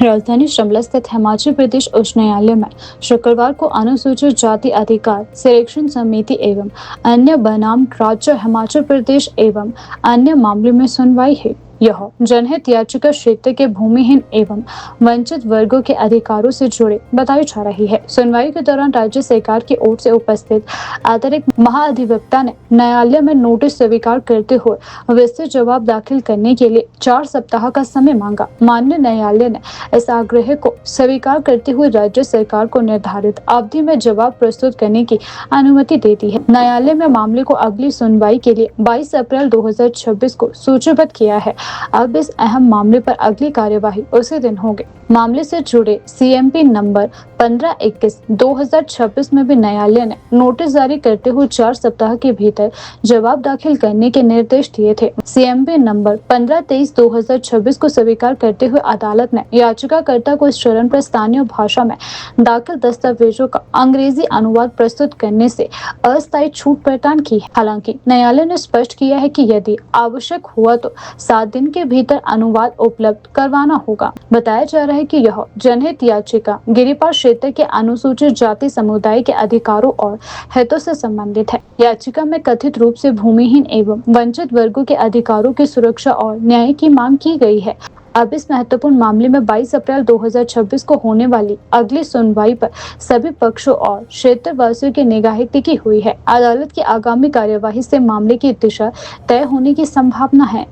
राजधानी शिमला स्थित हिमाचल प्रदेश उच्च न्यायालय में शुक्रवार को अनुसूचित जाति अधिकार संरक्षण समिति एवं अन्य बनाम राज्य हिमाचल प्रदेश एवं अन्य मामले में सुनवाई है। यह जनहित याचिका क्षेत्र के भूमिहीन एवं वंचित वर्गों के अधिकारों से जुड़े बताई जा रही है। सुनवाई के दौरान राज्य सरकार की ओर से उपस्थित अतिरिक्त महाधिवक्ता ने न्यायालय में नोटिस स्वीकार करते हुए विस्तृत जवाब दाखिल करने के लिए 4 सप्ताह का समय मांगा। माननीय न्यायालय ने इस आग्रह को स्वीकार करते हुए राज्य सरकार को निर्धारित अवधि में जवाब प्रस्तुत करने की अनुमति दे दी है। न्यायालय में मामले को अगली सुनवाई के लिए 22 अप्रैल 2026 को सूचीबद्ध किया है। अब इस अहम मामले पर अगली कार्यवाही उसी दिन होगी। मामले से जुड़े CMP नंबर 1521/2026 में भी न्यायालय ने नोटिस जारी करते हुए 4 सप्ताह के भीतर जवाब दाखिल करने के निर्देश दिए थे। CMP नंबर 1523/2026 को स्वीकार करते हुए अदालत ने याचिकाकर्ता को इस चरण पर स्थानीय भाषा में दाखिल दस्तावेजों का अंग्रेजी अनुवाद प्रस्तुत करने से अस्थायी छूट प्रदान की है। हालांकि न्यायालय ने स्पष्ट किया है कि यदि आवश्यक हुआ तो 7 दिन के भीतर अनुवाद उपलब्ध करवाना होगा। बताया जा रहा है कि यह जनहित याचिका गिरिपार क्षेत्र के अनुसूचित जाति समुदाय के अधिकारों और हितों से संबंधित है। याचिका में कथित रूप से भूमिहीन एवं वंचित वर्गों के अधिकारों की सुरक्षा और न्याय की मांग की गई है। अब इस महत्वपूर्ण मामले में 22 अप्रैल 2026 को होने वाली अगली सुनवाई पर सभी पक्षों और क्षेत्रवासियों की निगाहें टिकी हुई है। अदालत की आगामी कार्यवाही से मामले की दिशा तय होने की संभावना है।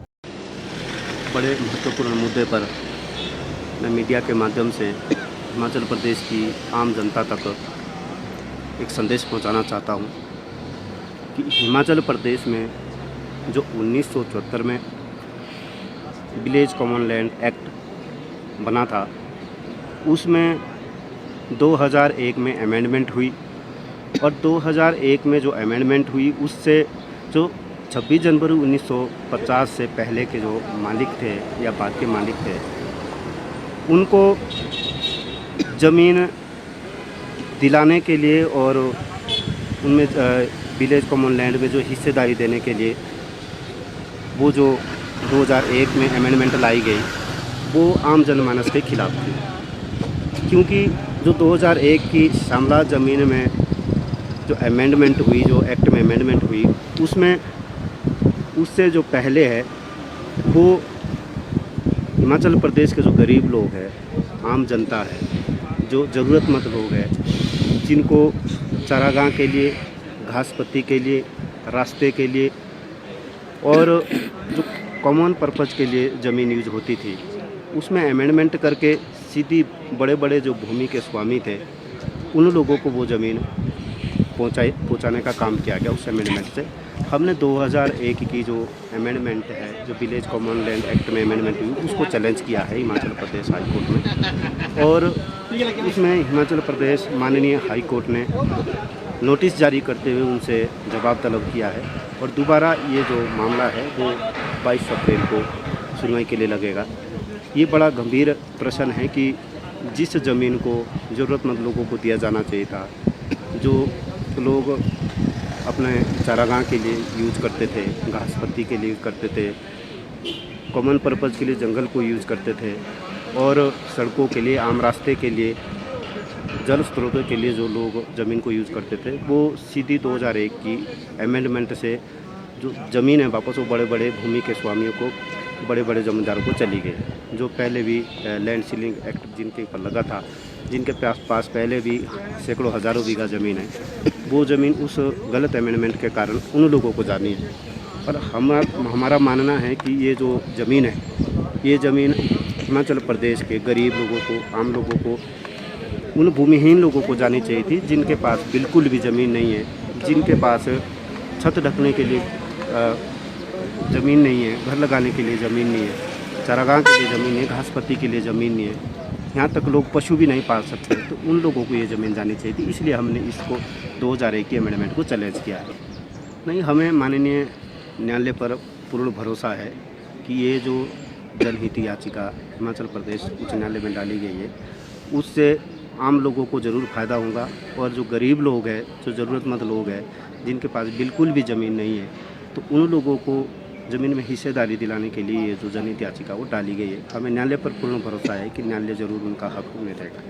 बड़े महत्वपूर्ण मुद्दे पर मैं मीडिया के माध्यम से हिमाचल प्रदेश की आम जनता तक एक संदेश पहुंचाना चाहता हूं कि हिमाचल प्रदेश में जो 1974 में विलेज कॉमन लैंड एक्ट बना था, उसमें 2001 में अमेंडमेंट हुई और 2001 में जो अमेंडमेंट हुई उससे जो 26 जनवरी 1950 से पहले के जो मालिक थे या बाद के मालिक थे, उनको ज़मीन दिलाने के लिए और उनमें विलेज कॉमन लैंड में जो हिस्सेदारी देने के लिए वो जो 2001 में अमेंडमेंट लाई गई वो आम जनमानस के खिलाफ थी। क्योंकि जो 2001 की शामला ज़मीन में जो अमेंडमेंट हुई, जो एक्ट में अमेंडमेंट हुई, उसमें उससे जो पहले है वो हिमाचल प्रदेश के जो गरीब लोग हैं, आम जनता है, जो ज़रूरतमंद लोग हैं, जिनको चारागाह के लिए, घास पत्ती के लिए, रास्ते के लिए और जो कॉमन पर्पज़ के लिए ज़मीन यूज होती थी, उसमें अमेंडमेंट करके सीधी बड़े बड़े जो भूमि के स्वामी थे उन लोगों को वो ज़मीन पहुँचाने का काम किया गया। उस अमेंडमेंट से हमने 2001 की जो अमेंडमेंट है, जो विलेज कॉमन लैंड एक्ट में अमेंडमेंट हुई, उसको चैलेंज किया है हिमाचल प्रदेश हाई कोर्ट में और उसमें हिमाचल प्रदेश माननीय हाई कोर्ट ने नोटिस जारी करते हुए उनसे जवाब तलब किया है और दोबारा ये जो मामला है वो 22 अप्रैल को सुनवाई के लिए लगेगा। ये बड़ा गंभीर प्रश्न है कि जिस ज़मीन को ज़रूरतमंद लोगों को दिया जाना चाहिए था, जो लोग अपने चारागाह के लिए यूज़ करते थे, घास पत्ती के लिए करते थे, कॉमन पर्पज़ के लिए जंगल को यूज़ करते थे और सड़कों के लिए, आम रास्ते के लिए, जल स्रोतों के लिए जो लोग ज़मीन को यूज़ करते थे, वो सीधी 2001 की अमेंडमेंट से जो ज़मीन है वापस वो बड़े बड़े भूमि के स्वामियों को, बड़े बड़े ज़मींदारों को चली गई। जो पहले भी लैंड सीलिंग एक्ट जिनके ऊपर लगा था, जिनके पास पहले भी सैकड़ों हज़ारों बीघा ज़मीन है, वो ज़मीन उस गलत अमेंडमेंट के कारण उन लोगों को जानी है। और हमारा मानना है कि ये जो ज़मीन है, ये ज़मीन हिमाचल प्रदेश के गरीब लोगों को, आम लोगों को, उन भूमिहीन लोगों को जानी चाहिए थी जिनके पास बिल्कुल भी ज़मीन नहीं है, जिनके पास छत ढकने के लिए ज़मीन नहीं है, घर लगाने के लिए ज़मीन नहीं है, चारागाह के लिए ज़मीन नहीं है, घास पत्ती के लिए ज़मीन नहीं है, यहाँ तक लोग पशु भी नहीं पाल सकते, तो उन लोगों को ये ज़मीन जानी चाहिए थी। इसलिए हमने इसको 2001 की अमेंडमेंट को चैलेंज किया है। नहीं, हमें माननीय न्यायालय पर पूर्ण भरोसा है कि ये जो जनहित याचिका हिमाचल प्रदेश उच्च न्यायालय में डाली गई है, उससे आम लोगों को ज़रूर फ़ायदा होगा और जो गरीब लोग हैं, जो ज़रूरतमंद लोग हैं, जिनके पास बिल्कुल भी ज़मीन नहीं है, तो उन लोगों को ज़मीन में हिस्सेदारी दिलाने के लिए ये जो जनहित याचिका वो डाली गई है। हमें न्यायालय पर पूर्ण भरोसा है कि न्यायालय ज़रूर उनका हक उन्हें देगा।